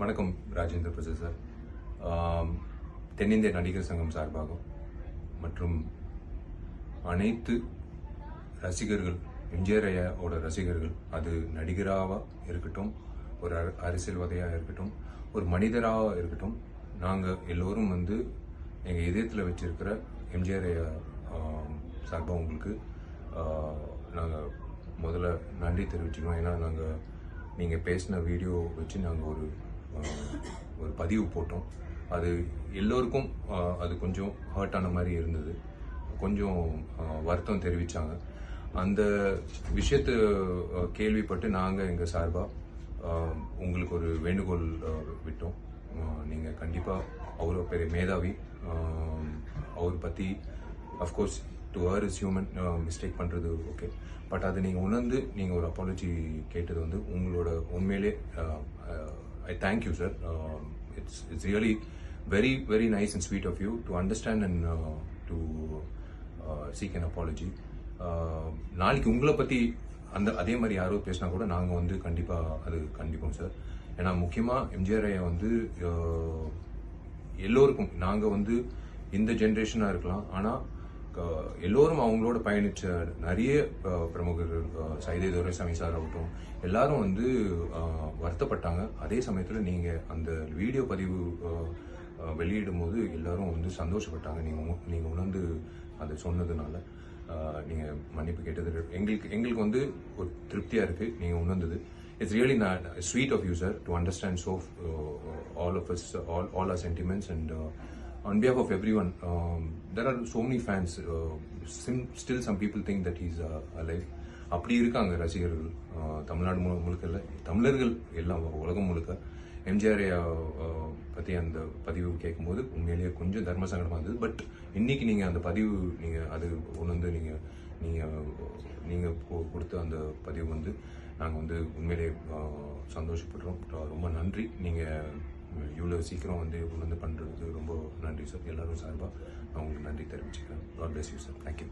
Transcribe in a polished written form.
வணக்கம் ராஜேந்திர பிரசாத் சார். தென்னிந்திய நடிகர் சங்கம் சார்பாகும் மற்றும் அனைத்து ரசிகர்கள், எம்ஜிஆர் ஐயாவோட ரசிகர்கள், அது நடிகராக இருக்கட்டும், ஒரு அரசியல்வாதியாக இருக்கட்டும், ஒரு மனிதராக இருக்கட்டும், நாங்கள் எல்லோரும் எங்கள் இதயத்தில் வச்சிருக்கிற எம்ஜிஆர் ஐயா சார்பாக உங்களுக்கு நாங்கள் முதல்ல நன்றி தெரிவிச்சுக்கிறோம். ஏன்னா நீங்கள் பேசின வீடியோ வச்சு நாங்கள் ஒரு பதிவு போட்டோம். அது எல்லோருக்கும் அது கொஞ்சம் ஹர்ட் ஆன மாதிரி இருந்தது. கொஞ்சம் வருத்தம் தெரிவித்தாங்க. அந்த விஷயத்தை கேள்விப்பட்டு நாங்கள் எங்கள் சார்பாக உங்களுக்கு ஒரு வேண்டுகோள் விட்டோம். நீங்கள் கண்டிப்பாக அவ்வளோ பெரிய மேதாவி, அவர் பற்றி of course to her is human, mistake பண்ணுறது ஓகே, பட் அதை நீங்கள் உணர்ந்து நீங்கள் ஒரு அப்பாலஜி கேட்டது உங்களோட உண்மையிலே I thank you, sir. It's really very, very nice and sweet of you to understand and to seek an apology. நாளைக்கு உங்களை பற்றி அதே மாதிரி யாரோ பேசினா கூட நாங்கள் கண்டிப்பாக அது கண்டிப்போம் சார். ஏன்னா முக்கியமாக எம்ஜிஆர் ஐயா எல்லோருக்கும் நாங்கள் இந்த ஜென்ரேஷனாக இருக்கலாம், ஆனால் எல்லோரும் அவங்களோட பயணித்த நிறைய பிரமுகர்கள், சைதை துரைசாமி சார் ஆகட்டும், எல்லாரும் வருத்தப்பட்டாங்க. அதே சமயத்தில் நீங்கள் அந்த வீடியோ பதிவு வெளியிடும் போது எல்லாரும் சந்தோஷப்பட்டாங்க. நீங்கள் உணர்ந்து அதை சொன்னதுனால நீங்கள் மன்னிப்பு கேட்டது எங்களுக்கு ஒரு திருப்தியாக இருக்குது. நீங்கள் உணர்ந்தது. It's really sweet of you, sir, to understand all of us, all our sentiments, and on behalf of everyone, there are so many fans. Still some people think that he's alive. அப்படி இருக்காங்க ரசிகர்கள், தமிழ்நாடு முழுக்க இல்லை, தமிழர்கள் எல்லாம் உலகம் முழுக்க. எம்ஜிஆர் பற்றி அந்த பதிவு கேட்கும்போது உண்மையிலேயே கொஞ்சம் தர்ம சங்கடமாக இருந்தது. பட் இன்னைக்கு நீங்கள் அந்த பதிவு அது நீங்கள் கொடுத்த அந்த பதிவு நாங்கள் உண்மையிலேயே சந்தோஷப்படுறோம். ரொம்ப நன்றி. நீங்கள் இவ்வளோ சீக்கிரம் பண்ணுறது ரொம்ப நன்றி சார். எல்லாரும் சார்பாக நான் உங்களுக்கு நன்றி தெரிவிச்சுக்கிறேன். God bless you, sir. Thank you.